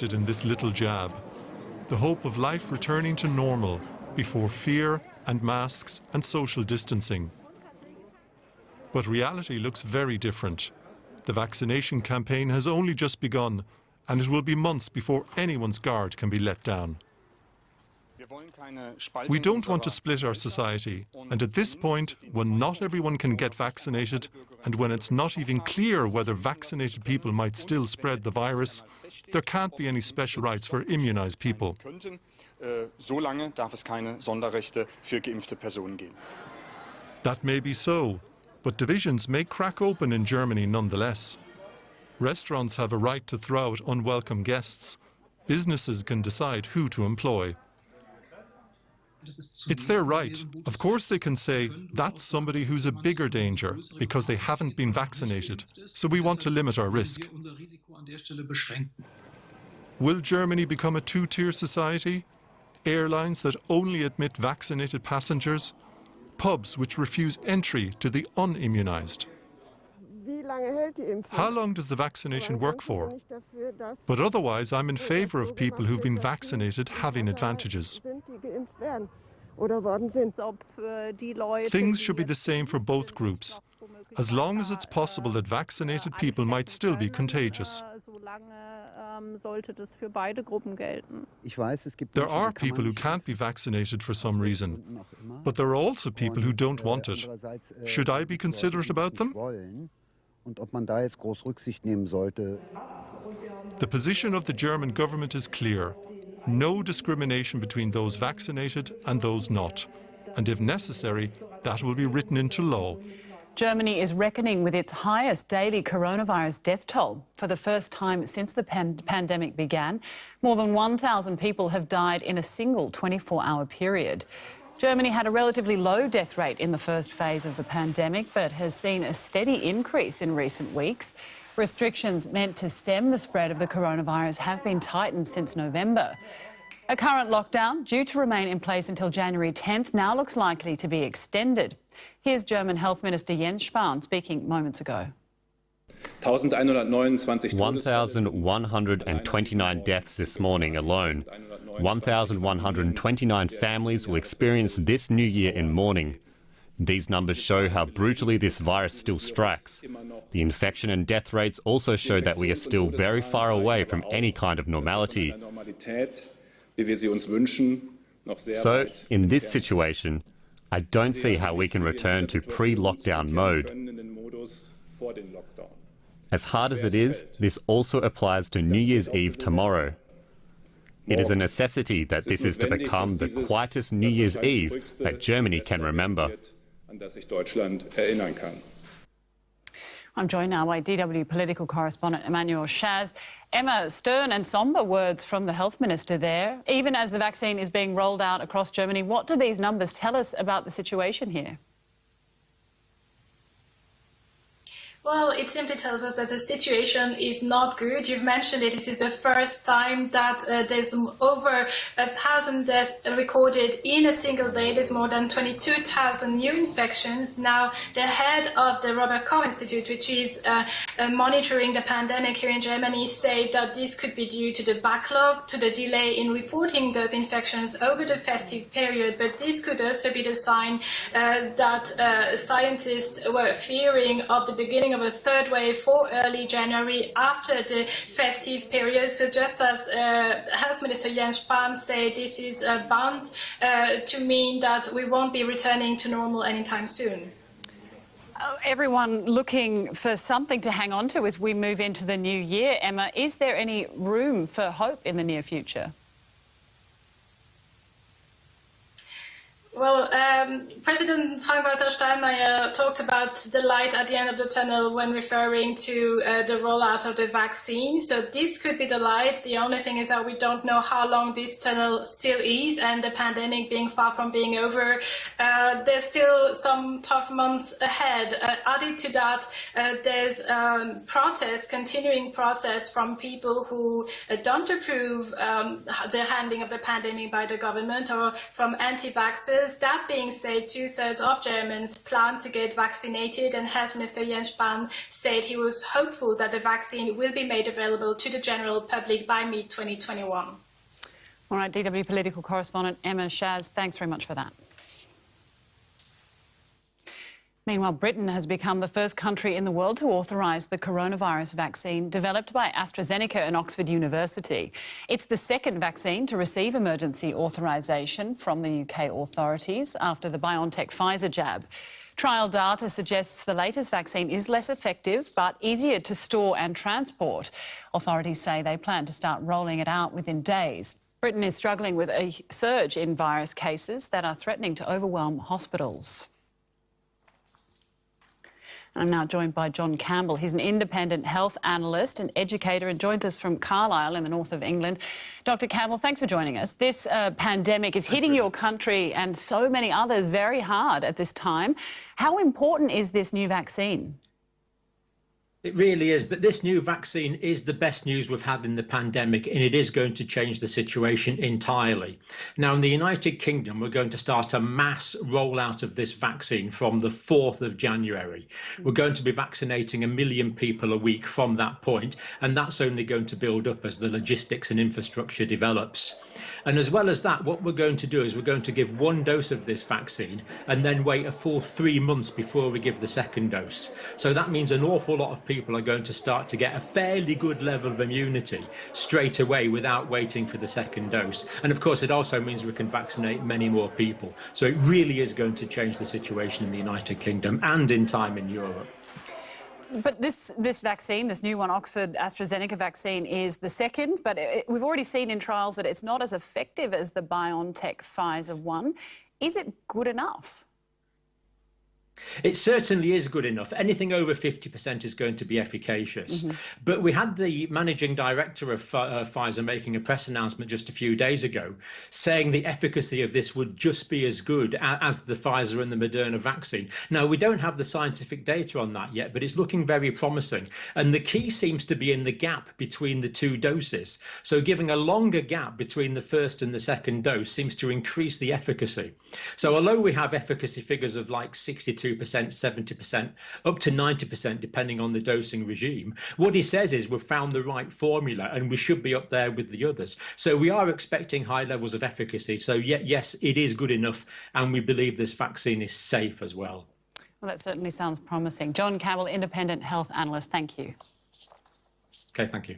in this little jab, the hope of life returning to normal before fear and masks and social distancing. But reality looks very different. The vaccination campaign has only just begun, and it will be months before anyone's guard can be let down. We don't want to split our society, and at this point, when not everyone can get vaccinated, and when it's not even clear whether vaccinated people might still spread the virus, there can't be any special rights for immunized people. That may be so, but divisions may crack open in Germany nonetheless. Restaurants have a right to throw out unwelcome guests. Businesses can decide who to employ. It's their right. Of course they can say, that's somebody who's a bigger danger because they haven't been vaccinated, so we want to limit our risk. Will Germany become a two-tier society? Airlines that only admit vaccinated passengers? Pubs which refuse entry to the unimmunized? How long does the vaccination work for? But otherwise, I'm in favor of people who've been vaccinated having advantages. Things should be the same for both groups, as long as it's possible that vaccinated people might still be contagious. There are people who can't be vaccinated for some reason, but there are also people who don't want it. Should I be considerate about them? The position of the German government is clear. No discrimination between those vaccinated and those not. And if necessary, that will be written into law. Germany is reckoning with its highest daily coronavirus death toll. For the first time since the pandemic began, more than 1,000 people have died in a single 24-hour period. Germany had a relatively low death rate in the first phase of the pandemic, but has seen a steady increase in recent weeks. Restrictions meant to stem the spread of the coronavirus have been tightened since November. A current lockdown, due to remain in place until January 10th, now looks likely to be extended. Here's German Health Minister Jens Spahn speaking moments ago. 1,129 deaths this morning alone. 1,129 families will experience this new year in mourning. These numbers show how brutally this virus still strikes. The infection and death rates also show that we are still very far away from any kind of normality. So, in this situation, I don't see how we can return to pre-lockdown mode. As hard as it is, this also applies to New Year's Eve tomorrow. It is a necessity that this is to become the quietest New Year's Eve that Germany can remember. I'm joined now by DW political correspondent Emmanuel Schaz. Emma, stern and sombre words from the health minister there. Even as the vaccine is being rolled out across Germany, what do these numbers tell us about the situation here? Well, it simply tells us that the situation is not good. You've mentioned it. This is the first time that there's over 1,000 deaths recorded in a single day. There's more than 22,000 new infections. Now, the head of the Robert Koch Institute, which is monitoring the pandemic here in Germany, say that this could be due to the backlog, to the delay in reporting those infections over the festive period. But this could also be the sign that scientists were fearing of the beginning of a third wave for early January after the festive period. So just as Health Minister Jens Spahn said, this is bound to mean that we won't be returning to normal anytime soon. Everyone looking for something to hang on to as we move into the new year. Emma, is there any room for hope in the near future? Well, President Frank-Walter Steinmeier talked about the light at the end of the tunnel when referring to the rollout of the vaccine. So this could be the light. The only thing is that we don't know how long this tunnel still is, and the pandemic being far from being over, there's still some tough months ahead. Added to that, there's continuing protests from people who don't approve the handling of the pandemic by the government, or from anti-vaxxers that being said, 2/3 of Germans plan to get vaccinated, and Health Minister Jens Spahn said he was hopeful that the vaccine will be made available to the general public by mid-2021. All right, DW political correspondent Emma Shaz, thanks very much for that. Meanwhile, Britain has become the first country in the world to authorise the coronavirus vaccine developed by AstraZeneca and Oxford University. It's the second vaccine to receive emergency authorisation from the UK authorities after the BioNTech-Pfizer jab. Trial data suggests the latest vaccine is less effective but easier to store and transport. Authorities say they plan to start rolling it out within days. Britain is struggling with a surge in virus cases that are threatening to overwhelm hospitals. I'm now joined by John Campbell. He's an independent health analyst and educator and joins us from Carlisle in the north of England. Dr. Campbell, thanks for joining us. This pandemic is hitting your country and so many others very hard at this time. How important is this new vaccine? It really is, but this new vaccine is the best news we've had in the pandemic, and it is going to change the situation entirely. Now, in the United Kingdom, we're going to start a mass rollout of this vaccine from the 4th of January. We're going to be vaccinating 1 million people a week from that point, and that's only going to build up as the logistics and infrastructure develops. And as well as that, what we're going to do is we're going to give 1 dose of this vaccine and then wait a full 3 months before we give the second dose. So that means an awful lot of people are going to start to get a fairly good level of immunity straight away without waiting for the second dose. And of course, it also means we can vaccinate many more people. So it really is going to change the situation in the United Kingdom and in time in Europe. But this vaccine, this new one, Oxford AstraZeneca vaccine, is the second, but we've already seen in trials that it's not as effective as the BioNTech-Pfizer one. Is it good enough? It certainly is good enough. Anything over 50% is going to be efficacious. But we had the managing director of Pfizer making a press announcement just a few days ago saying the efficacy of this would just be as good as the Pfizer and the Moderna vaccine. Now, we don't have the scientific data on that yet, but it's looking very promising. And the key seems to be in the gap between the 2 doses. So giving a longer gap between the first and the second dose seems to increase the efficacy. So although we have efficacy figures of like 62%, 70%, up to 90%, depending on the dosing regime, what he says is we've found the right formula and we should be up there with the others. So we are expecting high levels of efficacy. So yes, it is good enough, and we believe this vaccine is safe as well. Well, that certainly sounds promising. John Campbell, independent health analyst, thank you. Okay, thank you.